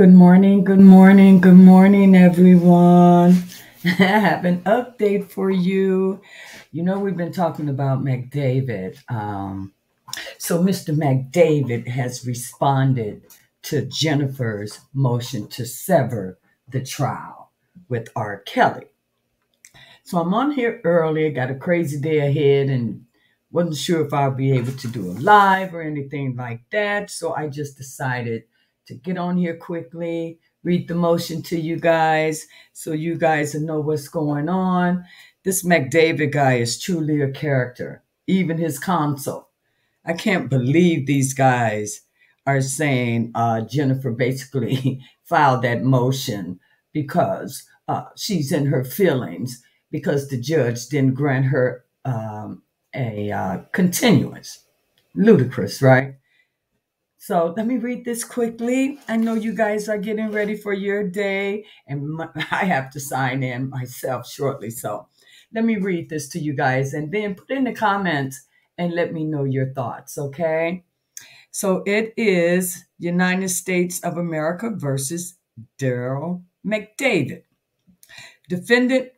Good morning, good morning, good morning, everyone. I have an update for you. You know, we've been talking about McDavid. So Mr. McDavid has responded to Jennifer's motion to sever the trial with R. Kelly. So I'm on here early, got a crazy day ahead, and wasn't sure if I'll be able to do a live or anything like that. So I just decided to get on here quickly, read the motion to you guys so you guys will know what's going on. This McDavid guy is truly a character, even his counsel. I can't believe these guys are saying Jennifer basically filed that motion because she's in her feelings because the judge didn't grant her a continuance. Ludicrous, right? So let me read this quickly. I know you guys are getting ready for your day, and I have to sign in myself shortly. So let me read this to you guys, and then put in the comments and let me know your thoughts, okay? So it is United States of America versus DERREL McDavid. Defendant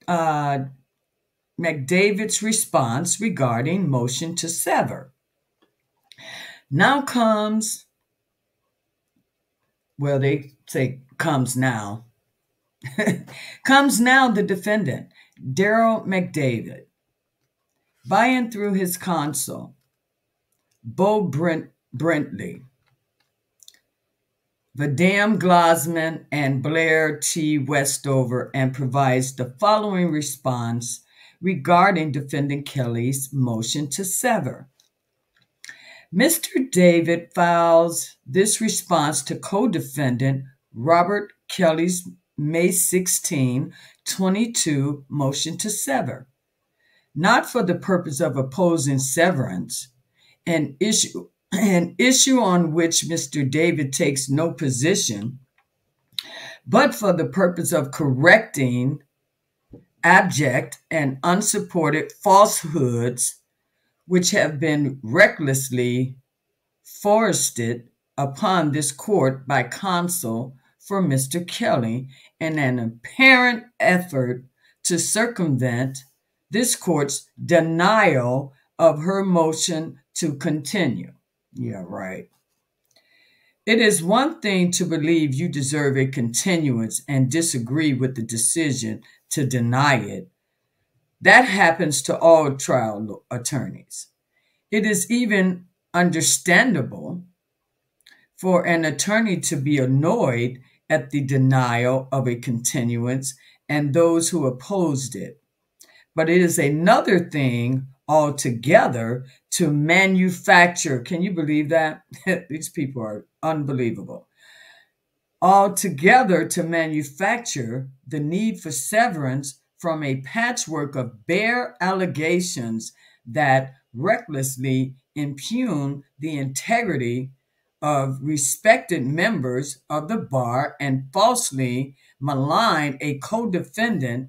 McDavid's response regarding motion to sever. Now comes, well, they say comes now. Comes now the defendant, DERREL McDavid, by and through his counsel, Bo Brentley, Vadim Glasman, and Blair T. Westover, and provides the following response regarding defendant Kelly's motion to sever. Mr. David files this response to co-defendant Robert Kelly's May 16, 22 motion to sever, not for the purpose of opposing severance, an issue on which Mr. David takes no position, but for the purpose of correcting abject and unsupported falsehoods which have been recklessly foisted upon this court by counsel for Mr. Kelly in an apparent effort to circumvent this court's denial of her motion to continue. Yeah, right. It is one thing to believe you deserve a continuance and disagree with the decision to deny it. That happens to all trial attorneys. It is even understandable for an attorney to be annoyed at the denial of a continuance and those who opposed it. But it is another thing altogether to manufacture. Can you believe that? These people are unbelievable. Altogether to manufacture the need for severance from a patchwork of bare allegations that recklessly impugn the integrity of respected members of the bar and falsely malign a co-defendant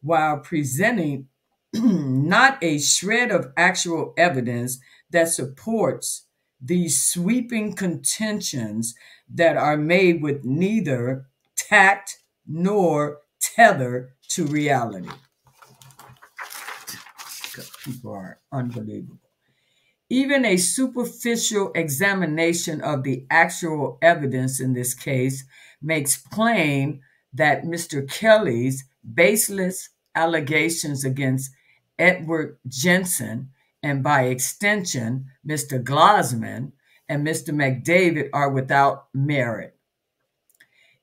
while presenting not a shred of actual evidence that supports these sweeping contentions that are made with neither tact nor tether to reality. People are unbelievable. Even a superficial examination of the actual evidence in this case makes plain that Mr. Kelly's baseless allegations against Edward Jensen, and by extension, Mr. Glasman and Mr. McDavid, are without merit.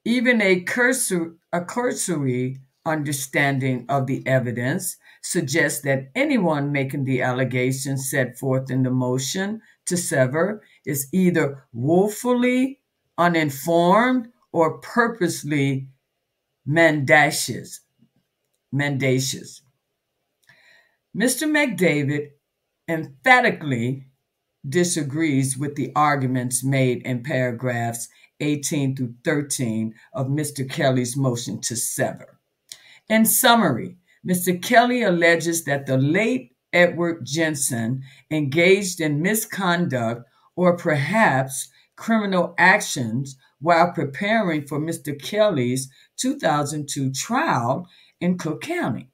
Even a cursory understanding of the evidence suggests that anyone making the allegations set forth in the motion to sever is either woefully uninformed or purposely mendacious. Mr. McDavid emphatically disagrees with the arguments made in paragraphs 18 through 13 of Mr. Kelly's motion to sever. In summary, Mr. Kelly alleges that the late Edward Jensen engaged in misconduct or perhaps criminal actions while preparing for Mr. Kelly's 2002 trial in Cook County.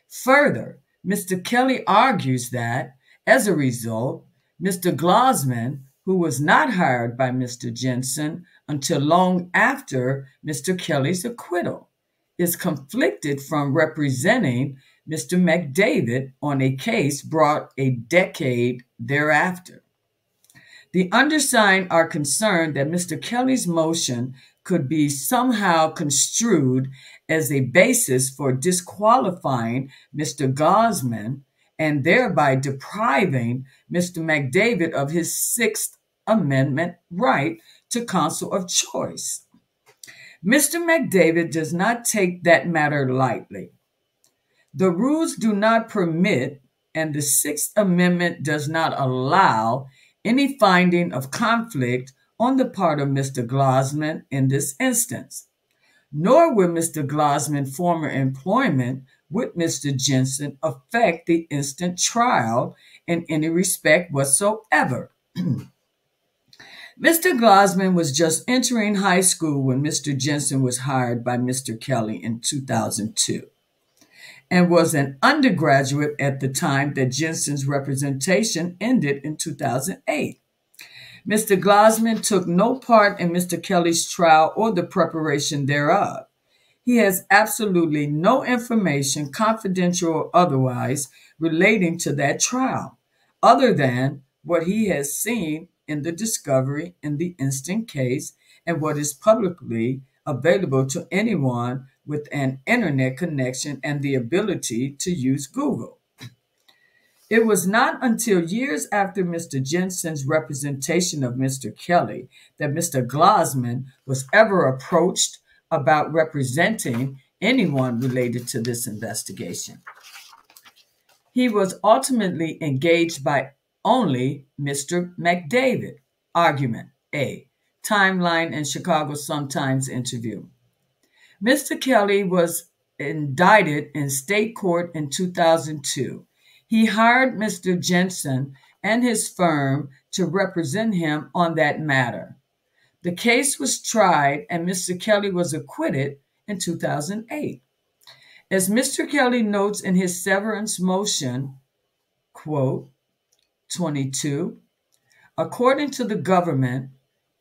Further, Mr. Kelly argues that, as a result, Mr. Glossman, who was not hired by Mr. Jensen until long after Mr. Kelly's acquittal, is conflicted from representing Mr. McDavid on a case brought a decade thereafter. The undersigned are concerned that Mr. Kelly's motion could be somehow construed as a basis for disqualifying Mr. Glossman and thereby depriving Mr. McDavid of his Sixth Amendment right to counsel of choice. Mr. McDavid does not take that matter lightly. The rules do not permit, and the Sixth Amendment does not allow, any finding of conflict on the part of Mr. Glossman in this instance, nor will Mr. Glossman's former employment with Mr. Jensen affect the instant trial in any respect whatsoever. Mr. Glossman was just entering high school when Mr. Jensen was hired by Mr. Kelly in 2002 and was an undergraduate at the time that Jensen's representation ended in 2008. Mr. Glossman took no part in Mr. Kelly's trial or the preparation thereof. He has absolutely no information, confidential or otherwise, relating to that trial, other than what he has seen in the discovery in the instant case and what is publicly available to anyone with an internet connection and the ability to use Google. It was not until years after Mr. Jensen's representation of Mr. Kelly that Mr. Glossman was ever approached about representing anyone related to this investigation. He was ultimately engaged by only Mr. McDavid. Argument A. Timeline and Chicago Sun-Times interview. Mr. Kelly was indicted in state court in 2002. He hired Mr. Jensen and his firm to represent him on that matter. The case was tried and Mr. Kelly was acquitted in 2008. As Mr. Kelly notes in his severance motion, quote, 22, according to the government,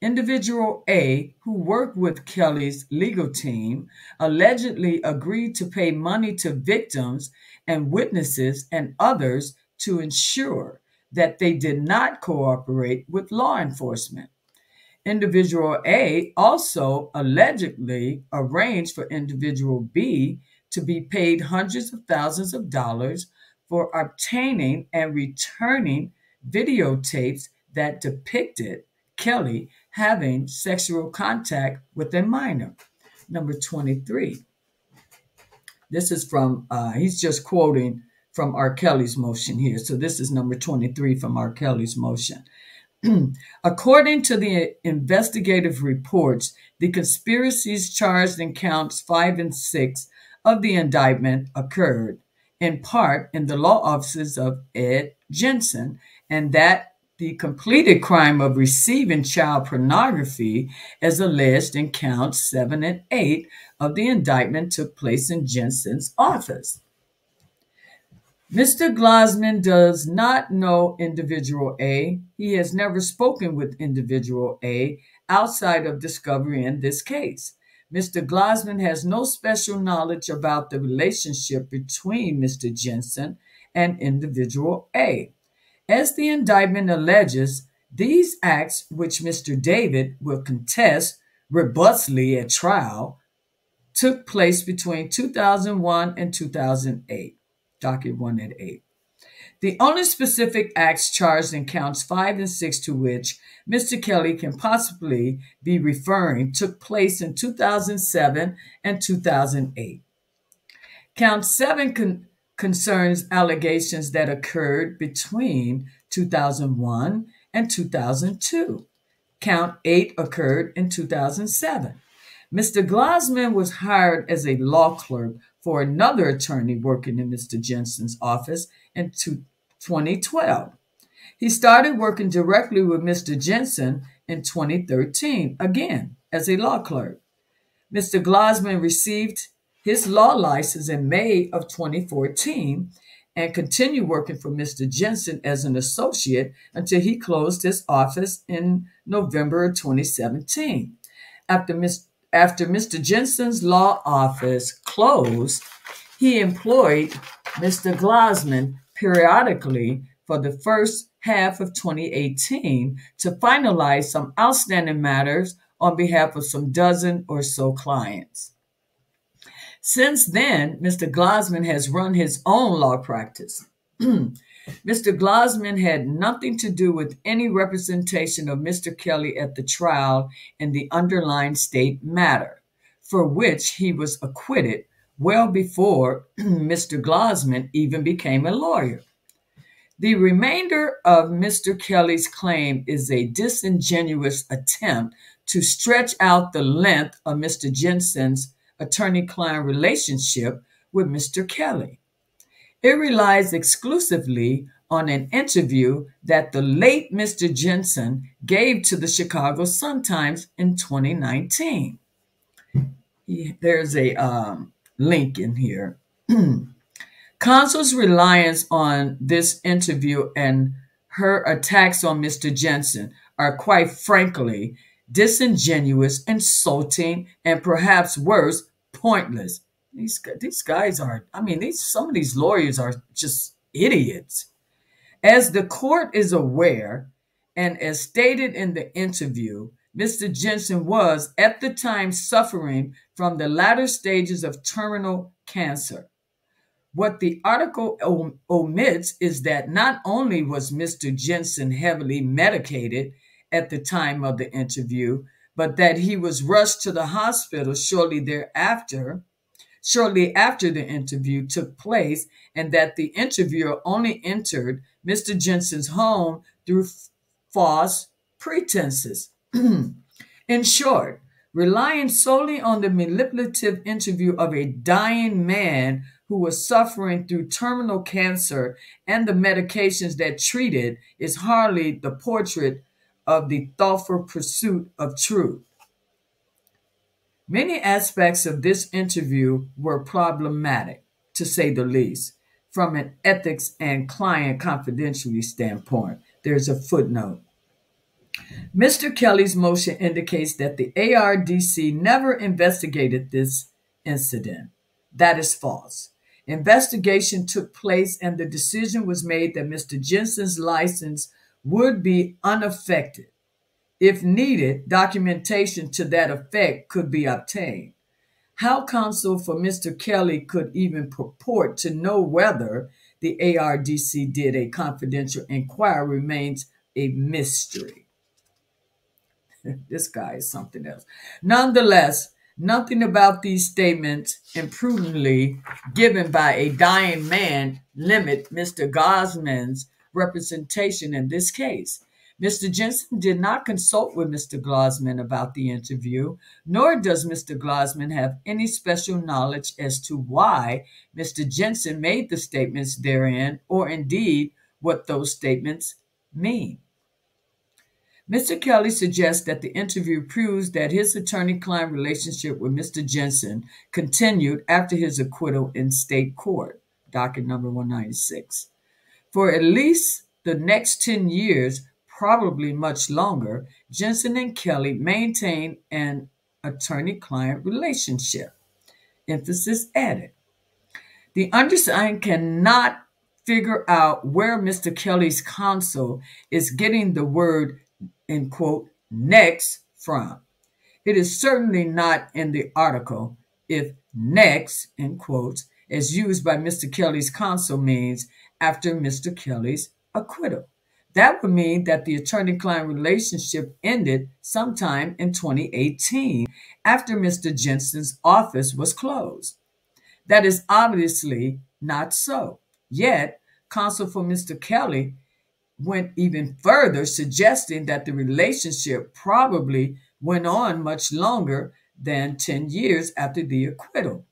individual A, who worked with Kelly's legal team, allegedly agreed to pay money to victims and witnesses and others to ensure that they did not cooperate with law enforcement. Individual A also allegedly arranged for individual B to be paid hundreds of thousands of dollars for obtaining and returning videotapes that depicted Kelly having sexual contact with a minor. Number 23. This is from, he's just quoting from R. Kelly's motion here. So this is number 23 from R. Kelly's motion. According to the investigative reports, the conspiracies charged in counts 5 and 6 of the indictment occurred, in part, in the law offices of Ed Jensen, and that the completed crime of receiving child pornography, as alleged in counts 7 and 8 of the indictment, took place in Jensen's office. Mr. Glossman does not know individual A. He has never spoken with individual A outside of discovery in this case. Mr. Glossman has no special knowledge about the relationship between Mr. Jensen and individual A. As the indictment alleges, these acts, which Mr. David will contest robustly at trial, took place between 2001 and 2008. Docket 1 at 8. The only specific acts charged in counts 5 and 6 to which Mr. Kelly can possibly be referring took place in 2007 and 2008. Count 7 concerns allegations that occurred between 2001 and 2002. Count 8 occurred in 2007. Mr. Glossman was hired as a law clerk for another attorney working in Mr. Jensen's office in 2012. He started working directly with Mr. Jensen in 2013, again as a law clerk. Mr. Glasman received his law license in May of 2014 and continued working for Mr. Jensen as an associate until he closed his office in November of 2017. After Mr. Jensen's law office closed, he employed Mr. Glasman periodically for the first half of 2018 to finalize some outstanding matters on behalf of some dozen or so clients. Since then, Mr. Glasman has run his own law practice. Mr. Glasman had nothing to do with any representation of Mr. Kelly at the trial in the underlying state matter, for which he was acquitted well before Mr. Glasman even became a lawyer. The remainder of Mr. Kelly's claim is a disingenuous attempt to stretch out the length of Mr. Jensen's attorney-client relationship with Mr. Kelly. It relies exclusively on an interview that the late Mr. Jensen gave to the Chicago Sun-Times in 2019. There's a link in here. Counsel's reliance on this interview and her attacks on Mr. Jensen are quite frankly disingenuous, insulting, and perhaps worse, pointless. These guys are, some of these lawyers are just idiots. As the court is aware, and as stated in the interview, Mr. Jensen was at the time suffering from the latter stages of terminal cancer. What the article omits is that not only was Mr. Jensen heavily medicated at the time of the interview, but that he was rushed to the hospital shortly after the interview took place, and that the interviewer only entered Mr. Jensen's home through false pretenses. In short, relying solely on the manipulative interview of a dying man who was suffering through terminal cancer and the medications that treated is hardly the portrait of the thoughtful pursuit of truth. Many aspects of this interview were problematic, to say the least, from an ethics and client confidentiality standpoint. There's a footnote. Mr. Kelly's motion indicates that the ARDC never investigated this incident. That is false. Investigation took place and the decision was made that Mr. Jensen's license would be unaffected. If needed, documentation to that effect could be obtained. How counsel for Mr. Kelly could even purport to know whether the ARDC did a confidential inquiry remains a mystery. This guy is something else. Nonetheless, nothing about these statements imprudently given by a dying man limit Mr. Glasman's representation in this case. Mr. Jensen did not consult with Mr. Glasman about the interview, nor does Mr. Glasman have any special knowledge as to why Mr. Jensen made the statements therein, or indeed what those statements mean. Mr. Kelly suggests that the interview proves that his attorney-client relationship with Mr. Jensen continued after his acquittal in state court, docket number 196. For at least the next 10 years, probably much longer, Jensen and Kelly maintained an attorney-client relationship. Emphasis added. The undersigned cannot figure out where Mr. Kelly's counsel is getting the word, in quote, next from. It is certainly not in the article if next, in quotes, as used by Mr. Kelly's counsel means after Mr. Kelly's acquittal. That would mean that the attorney-client relationship ended sometime in 2018 after Mr. Jensen's office was closed. That is obviously not so. Yet, counsel for Mr. Kelly went even further, suggesting that the relationship probably went on much longer than 10 years after the acquittal.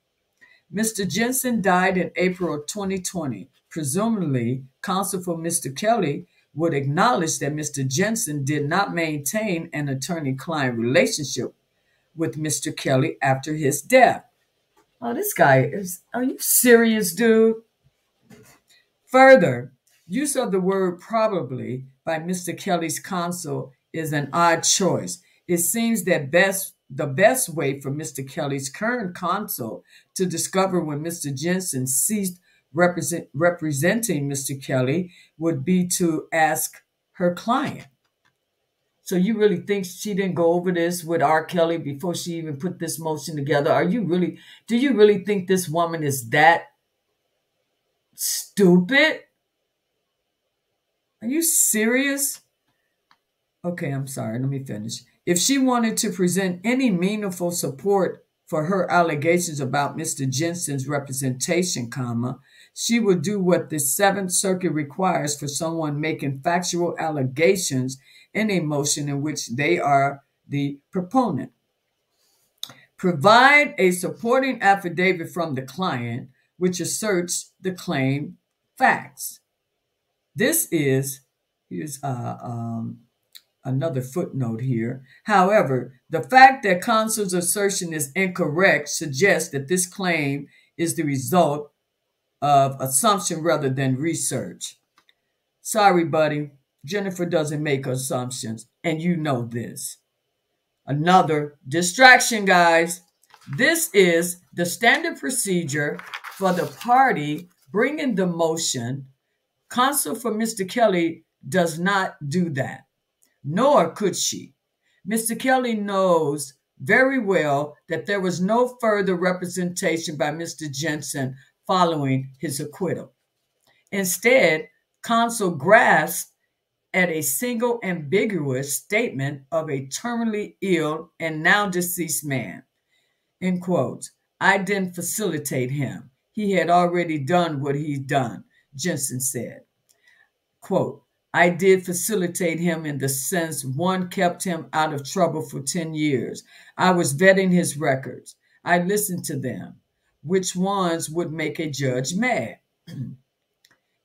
Mr. Jensen died in April of 2020. Presumably, counsel for Mr. Kelly would acknowledge that Mr. Jensen did not maintain an attorney-client relationship with Mr. Kelly after his death. Oh, this guy are you serious, dude? Further, use of the word probably by Mr. Kelly's counsel is an odd choice. It seems that the best way for Mr. Kelly's current counsel to discover when Mr. Jensen ceased representing Mr. Kelly would be to ask her client. So you really think she didn't go over this with R. Kelly before she even put this motion together? Do you really think this woman is that stupid? Are you serious? Okay, I'm sorry. Let me finish. If she wanted to present any meaningful support for her allegations about Mr. Jensen's representation, she would do what the Seventh Circuit requires for someone making factual allegations in a motion in which they are the proponent. Provide a supporting affidavit from the client which asserts the claim facts. This is, here's another footnote here. However, the fact that counsel's assertion is incorrect suggests that this claim is the result of assumption rather than research. Sorry, buddy. Jennifer doesn't make assumptions, and you know this. Another distraction, guys. This is the standard procedure for the party bringing the motion. Counsel for Mr. Kelly does not do that, nor could she. Mr. Kelly knows very well that there was no further representation by Mr. Jensen following his acquittal. Instead, counsel grasped at a single ambiguous statement of a terminally ill and now deceased man. In quotes, I didn't facilitate him. He had already done what he'd done, Jensen said. Quote, I did facilitate him in the sense one kept him out of trouble for 10 years. I was vetting his records. I listened to them. Which ones would make a judge mad?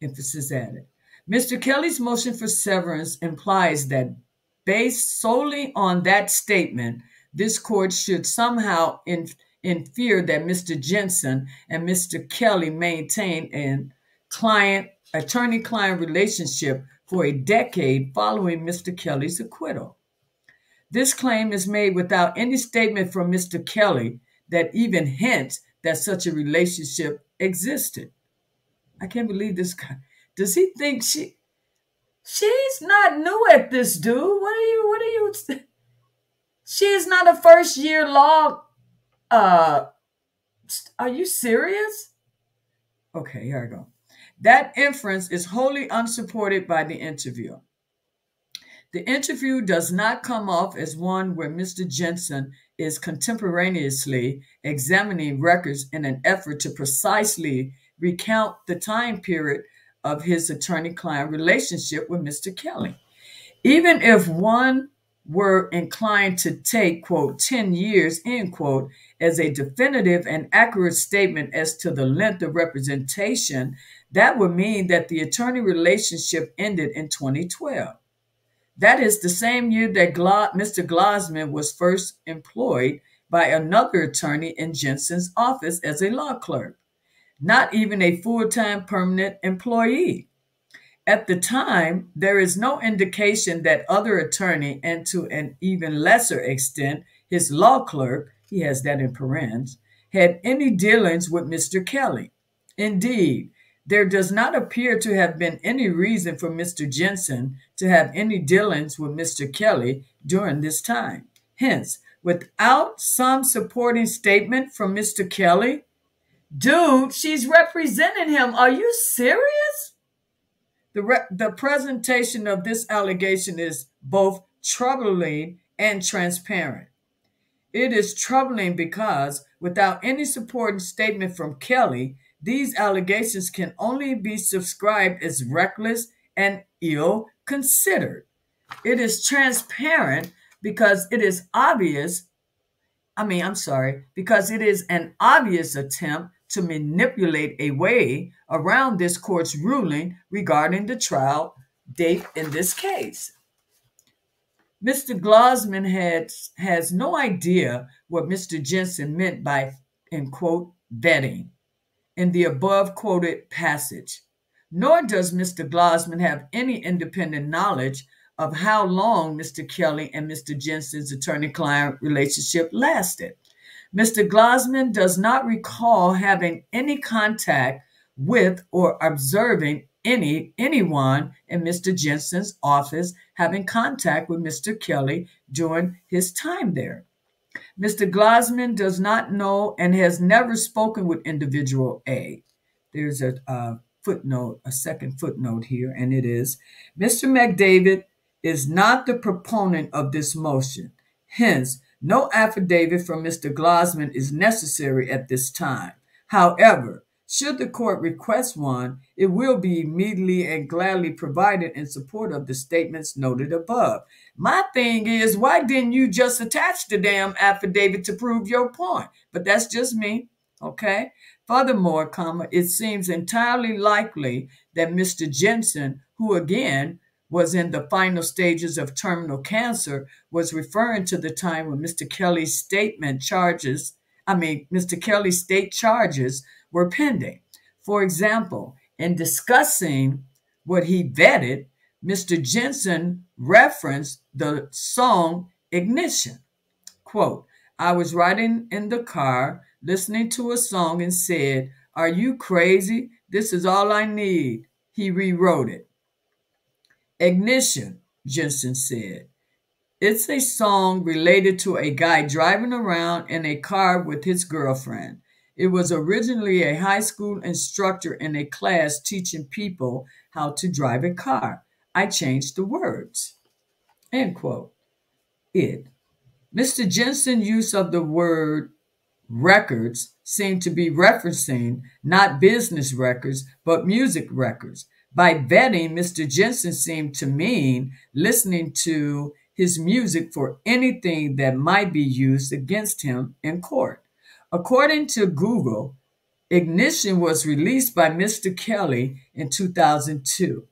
Emphasis added. Mr. Kelly's motion for severance implies that based solely on that statement, this court should somehow infer that Mr. Jensen and Mr. Kelly maintained an attorney-client relationship for a decade following Mr. Kelly's acquittal. This claim is made without any statement from Mr. Kelly that even hints that such a relationship existed. I can't believe this guy. Does he think she's not new at this, dude? What are you? She is not a first-year law. Are you serious? Okay, here I go. That inference is wholly unsupported by the interview. The interview does not come off as one where Mr. Jensen is contemporaneously examining records in an effort to precisely recount the time period of his attorney-client relationship with Mr. Kelly. Even if one were inclined to take, quote, 10 years, end quote, as a definitive and accurate statement as to the length of representation, that would mean that the attorney relationship ended in 2012. That is the same year that Mr. Glosman was first employed by another attorney in Jensen's office as a law clerk, not even a full-time permanent employee. At the time, there is no indication that other attorney, and to an even lesser extent, his law clerk, he has that in parentheses, had any dealings with Mr. Kelly. Indeed, there does not appear to have been any reason for Mr. Jensen to have any dealings with Mr. Kelly during this time. Hence, without some supporting statement from Mr. Kelly, dude, she's representing him. Are you serious? The presentation of this allegation is both troubling and transparent. It is troubling because without any supporting statement from Kelly, these allegations can only be subscribed as reckless and ill-considered. It is transparent because it is because it is an obvious attempt to manipulate a way around this court's ruling regarding the trial date in this case. Mr. Glosman has no idea what Mr. Jensen meant by, in quote, vetting in the above quoted passage, nor does Mr. Glosman have any independent knowledge of how long Mr. Kelly and Mr. Jensen's attorney-client relationship lasted. Mr. Glosman does not recall having any contact with or observing anyone in Mr. Jensen's office having contact with Mr. Kelly during his time there. Mr. Glosman does not know and has never spoken with individual A. There's a footnote, a second footnote here, and it is, Mr. McDavid is not the proponent of this motion. Hence, no affidavit from Mr. Glosman is necessary at this time. However, should the court request one, it will be immediately and gladly provided in support of the statements noted above. My thing is, why didn't you just attach the damn affidavit to prove your point? But that's just me, okay? Furthermore, it seems entirely likely that Mr. Jensen, who again was in the final stages of terminal cancer, was referring to the time when Mr. Kelly's state charges were pending. For example, in discussing what he vetted, Mr. Jensen referenced the song Ignition. Quote, I was riding in the car, listening to a song and said, are you crazy? This is all I need. He rewrote it. Ignition, Jensen said. It's a song related to a guy driving around in a car with his girlfriend. It was originally a high school instructor in a class teaching people how to drive a car. I changed the words. End quote. Mr. Jensen's use of the word records seemed to be referencing not business records, but music records. By vetting, Mr. Jensen seemed to mean listening to his music for anything that might be used against him in court. According to Google, Ignition was released by Mr. Kelly in 2002.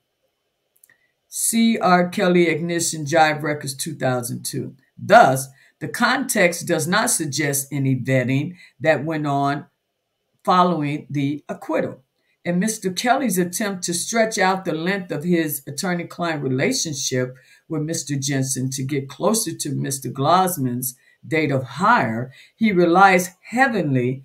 C. R. Kelly Ignition Jive Records 2002. Thus, the context does not suggest any vetting that went on following the acquittal. In Mr. Kelly's attempt to stretch out the length of his attorney-client relationship with Mr. Jensen to get closer to Mr. Glosman's date of hire, he relies heavily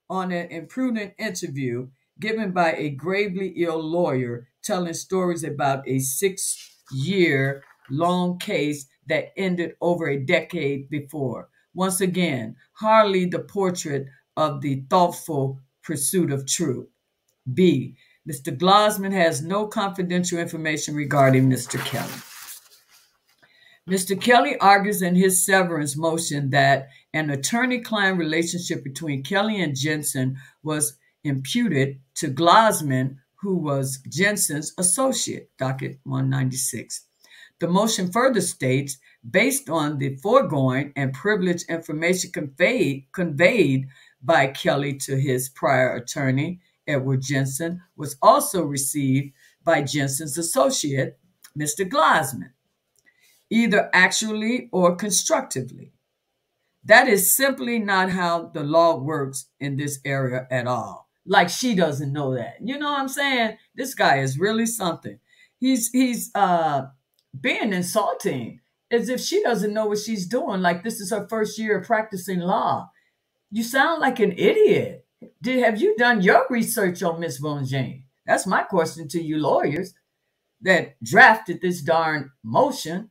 on an imprudent interview given by a gravely ill lawyer telling stories about a 6-year-long case that ended over a decade before. Once again, hardly the portrait of the thoughtful pursuit of truth. B. Mr. Glosman has no confidential information regarding Mr. Kelly. Mr. Kelly argues in his severance motion that an attorney-client relationship between Kelly and Jensen was imputed to Glosman, who was Jensen's associate, docket 196. The motion further states, based on the foregoing and privileged information conveyed by Kelly to his prior attorney, Edward Jensen, was also received by Jensen's associate, Mr. Glosman, either actually or constructively. That is simply not how the law works in this area at all. Like she doesn't know that. You know what I'm saying? This guy is really something. He's being insulting as if she doesn't know what she's doing. Like this is her first year of practicing law. You sound like an idiot. Have you done your research on Miss Bonjean? That's my question to you lawyers that drafted this darn motion.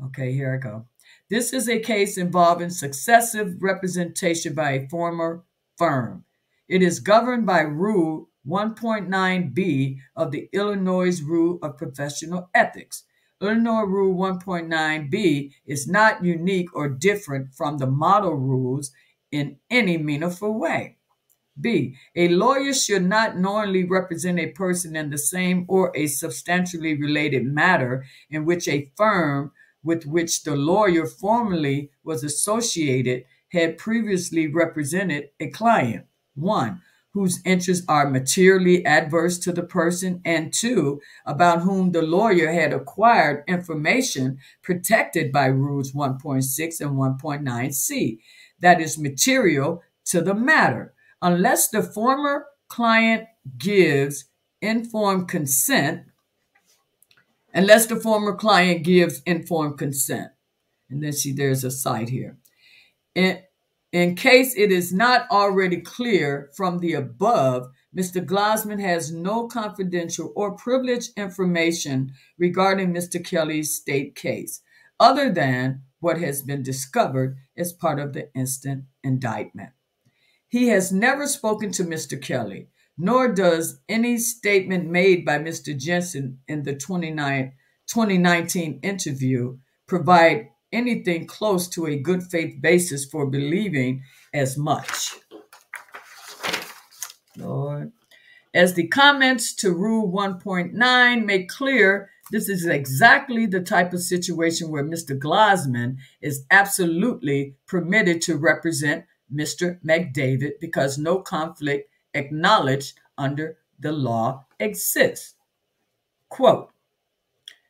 Okay, here I go. This is a case involving successive representation by a former firm. It is governed by Rule 1.9b of the Illinois Rule of Professional Ethics. Illinois Rule 1.9b is not unique or different from the model rules in any meaningful way. B. A lawyer should not knowingly represent a person in the same or a substantially related matter in which a firm with which the lawyer formerly was associated had previously represented a client. 1, whose interests are materially adverse to the person, and 2, about whom the lawyer had acquired information protected by Rules 1.6 and 1.9c, that is material to the matter, unless the former client gives informed consent, unless the former client gives informed consent. And then see, there's a cite here. In case it is not already clear from the above, Mr. Glassman has no confidential or privileged information regarding Mr. Kelly's state case, other than what has been discovered as part of the instant indictment. He has never spoken to Mr. Kelly, nor does any statement made by Mr. Jensen in the 2019 interview provide anything close to a good faith basis for believing as much. Lord. As the comments to Rule 1.9 make clear, this is exactly the type of situation where Mr. Glassman is absolutely permitted to represent Mr. McDavid because no conflict acknowledged under the law exists. Quote,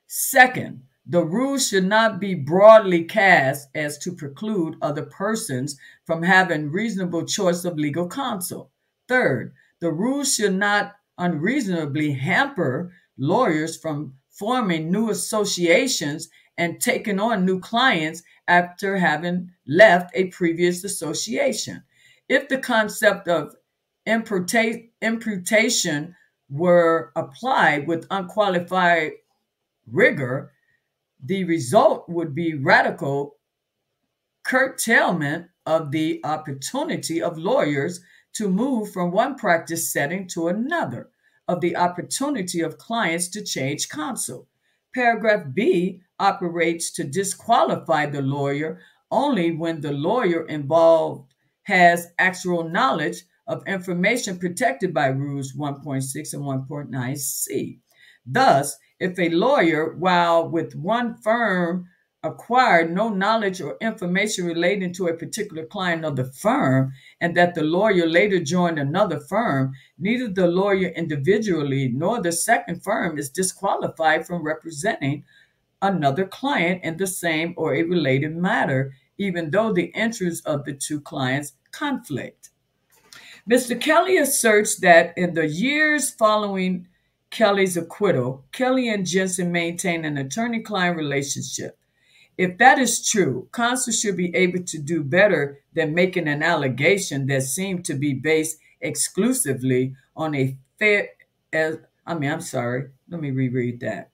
second, the rule should not be broadly cast as to preclude other persons from having reasonable choice of legal counsel. Third, the rule should not unreasonably hamper lawyers from forming new associations and taking on new clients after having left a previous association. If the concept of imputation were applied with unqualified rigor, the result would be radical curtailment of the opportunity of lawyers to move from one practice setting to another, of the opportunity of clients to change counsel. Paragraph B operates to disqualify the lawyer only when the lawyer involved has actual knowledge of information protected by Rules 1.6 and 1.9c. Thus, if a lawyer, while with one firm, acquired no knowledge or information relating to a particular client of the firm, and that the lawyer later joined another firm, neither the lawyer individually nor the second firm is disqualified from representing another client in the same or a related matter, even though the interests of the two clients conflict. Mr. Kelly asserts that in the years following Kelly's acquittal, Kelly and Jensen maintained an attorney-client relationship. If that is true, counsel should be able to do better than making an allegation that seemed to be based exclusively on a fair, let me reread that.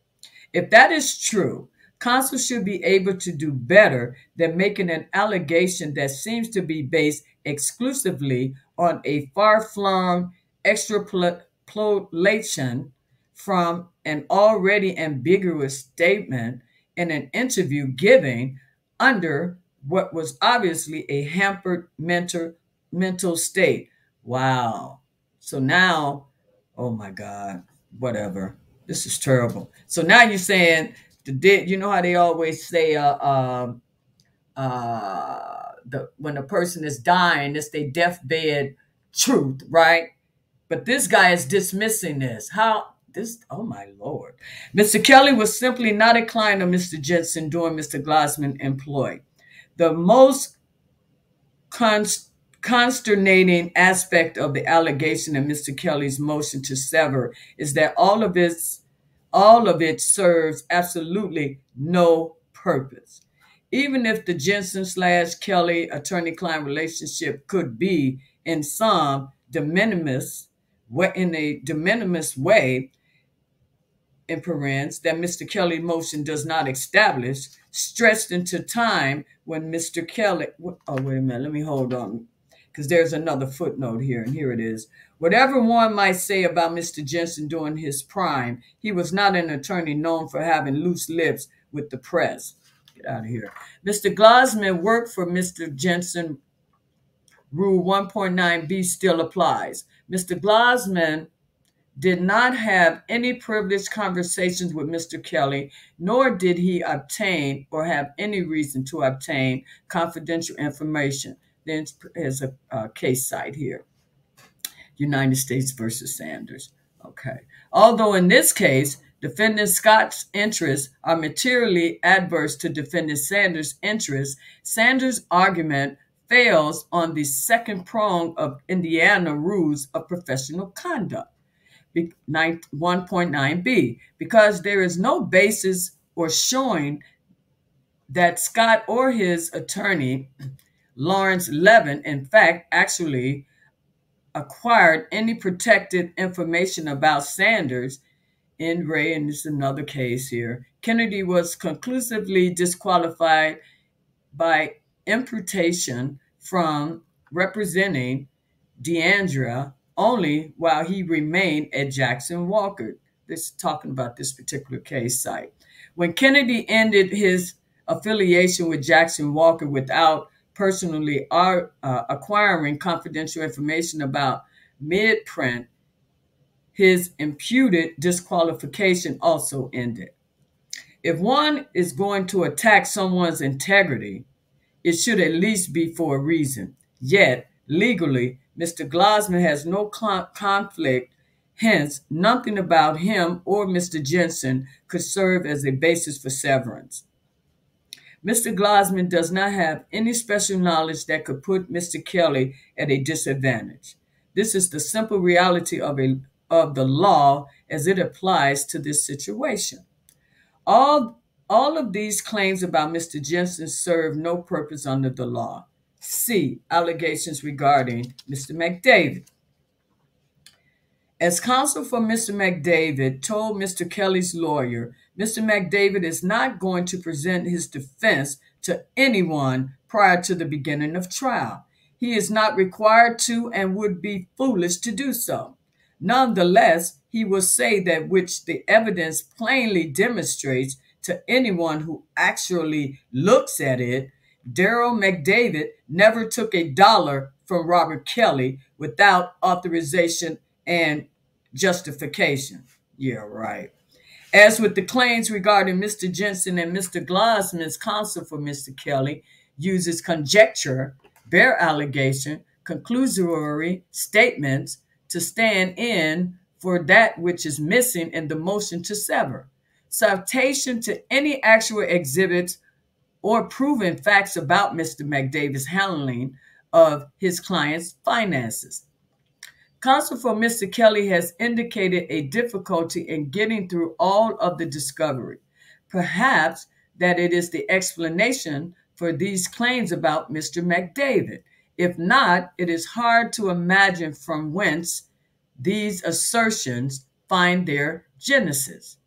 If that is true, counsel should be able to do better than making an allegation that seems to be based exclusively on a far-flung extrapolation from an already ambiguous statement in an interview given under what was obviously a hampered mental state. Wow. So now, oh my God, whatever. This is terrible. So now you're saying, you know how they always say when a person is dying, it's their deathbed truth, right? But this guy is dismissing this. Oh my Lord. Mr. Kelly was simply not a client of Mr. Jensen during Mr. Glassman's employ. The most consternating aspect of the allegation in Mr. Kelly's motion to sever is that all of it serves absolutely no purpose. Even if the Jensen/Kelly attorney-client relationship could be in some de minimis way, in parens, that Mr. Kelly's motion does not establish, stretched into time when Mr. Kelly, wait a minute, let me hold on, because there's another footnote here, and here it is. Whatever one might say about Mr. Jensen during his prime, he was not an attorney known for having loose lips with the press. Get out of here. Mr. Glassman worked for Mr. Jensen. Rule 1.9b still applies. Mr. Glassman did not have any privileged conversations with Mr. Kelly, nor did he obtain or have any reason to obtain confidential information. Then there's a case cite here. United States versus Sanders. Okay. Although in this case, defendant Scott's interests are materially adverse to defendant Sanders' interests, Sanders' argument fails on the second prong of Indiana rules of professional conduct, 1.9b, because there is no basis or showing that Scott or his attorney, Lawrence Levin, in fact, actually acquired any protected information about Sanders. In Ray, and this is another case here, Kennedy was conclusively disqualified by imputation from representing Deandra only while he remained at Jackson Walker. This is talking about this particular case site. When Kennedy ended his affiliation with Jackson Walker without personally acquiring confidential information about Midprint, his imputed disqualification also ended. If one is going to attack someone's integrity, it should at least be for a reason. Yet, legally, Mr. Glosman has no conflict, hence, nothing about him or Mr. Jensen could serve as a basis for severance. Mr. Glosman does not have any special knowledge that could put Mr. Kelly at a disadvantage. This is the simple reality of the law as it applies to this situation. All of these claims about Mr. Jensen serve no purpose under the law. C, allegations regarding Mr. McDavid. As counsel for Mr. McDavid told Mr. Kelly's lawyer, Mr. McDavid is not going to present his defense to anyone prior to the beginning of trial. He is not required to and would be foolish to do so. Nonetheless, he will say that which the evidence plainly demonstrates to anyone who actually looks at it, DERREL McDavid never took $1 from Robert Kelly without authorization and justification. Yeah, right. As with the claims regarding Mr. Jensen and Mr. Glosman's counsel for Mr. Kelly uses conjecture, bare allegation, conclusory statements to stand in for that which is missing in the motion to sever. Citation to any actual exhibits or proven facts about Mr. McDavid's handling of his client's finances. Counsel for Mr. Kelly has indicated a difficulty in getting through all of the discovery. Perhaps that it is the explanation for these claims about Mr. McDavid. If not, it is hard to imagine from whence these assertions find their genesis.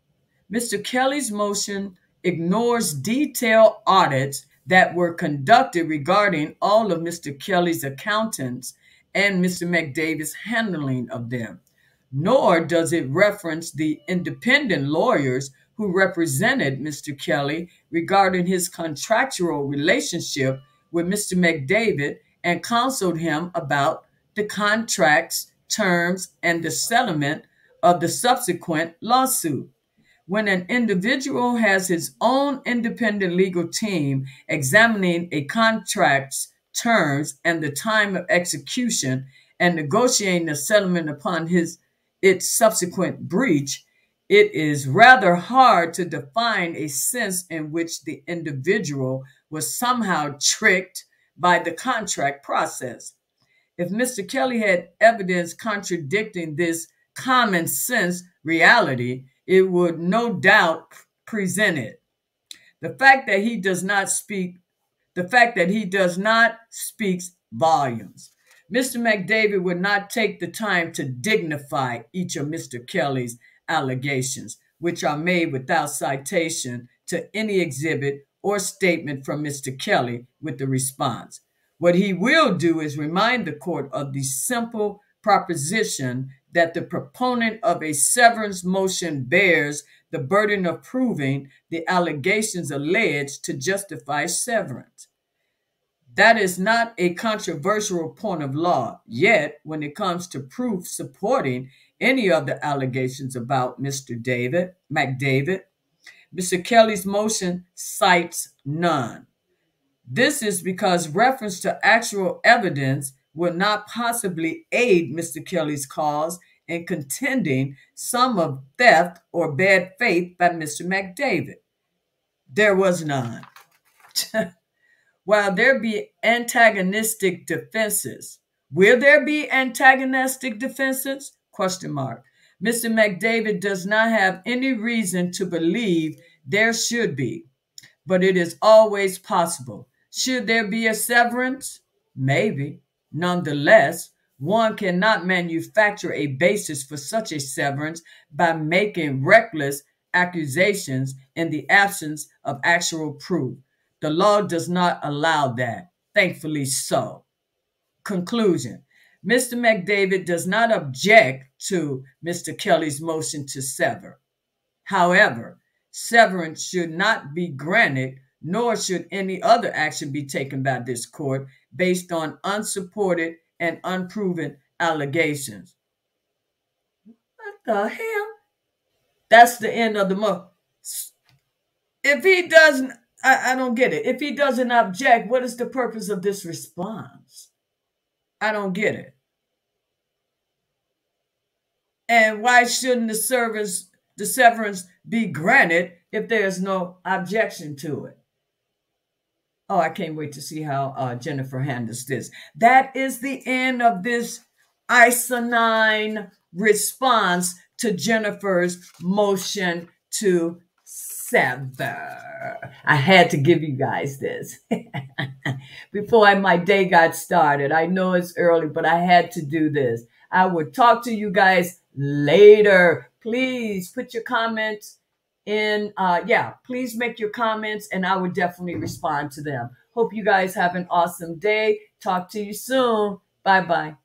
Mr. Kelly's motion ignores detailed audits that were conducted regarding all of Mr. Kelly's accountants and Mr. McDavid's handling of them, nor does it reference the independent lawyers who represented Mr. Kelly regarding his contractual relationship with Mr. McDavid and counseled him about the contract's terms and the settlement of the subsequent lawsuit. When an individual has his own independent legal team examining a contract's terms and the time of execution and negotiating a settlement upon its subsequent breach, it is rather hard to define a sense in which the individual was somehow tricked by the contract process. If Mr. Kelly had evidence contradicting this common sense reality, it would no doubt present it. The fact that he does not speaks volumes. Mr. McDavid would not take the time to dignify each of Mr. Kelly's allegations, which are made without citation to any exhibit or statement from Mr. Kelly with the response. What he will do is remind the court of the simple proposition that the proponent of a severance motion bears the burden of proving the allegations alleged to justify severance. That is not a controversial point of law, yet when it comes to proof supporting any of the allegations about Mr. McDavid, Mr. Kelly's motion cites none. This is because reference to actual evidence will not possibly aid Mr. Kelly's cause in contending some of theft or bad faith by Mr. McDavid. There was none. While there be antagonistic defenses, will there be antagonistic defenses? Question mark. Mr. McDavid does not have any reason to believe there should be, but it is always possible. Should there be a severance? Maybe. Nonetheless, one cannot manufacture a basis for such a severance by making reckless accusations in the absence of actual proof. The law does not allow that, thankfully so. Conclusion. Mr. McDavid does not object to Mr. Kelly's motion to sever. However, severance should not be granted, nor should any other action be taken by this court based on unsupported and unproven allegations. What the hell? That's the end of the month. If he doesn't, I don't get it. If he doesn't object, what is the purpose of this response? I don't get it. And why shouldn't the severance be granted if there's no objection to it? Oh, I can't wait to see how Jennifer handles this. That is the end of this asinine response to Jennifer's motion to sever. I had to give you guys this before my day got started. I know it's early, but I had to do this. I will talk to you guys later. Please put your comments in. Please make your comments and I would definitely respond to them. Hope you guys have an awesome day. Talk to you soon. Bye-bye.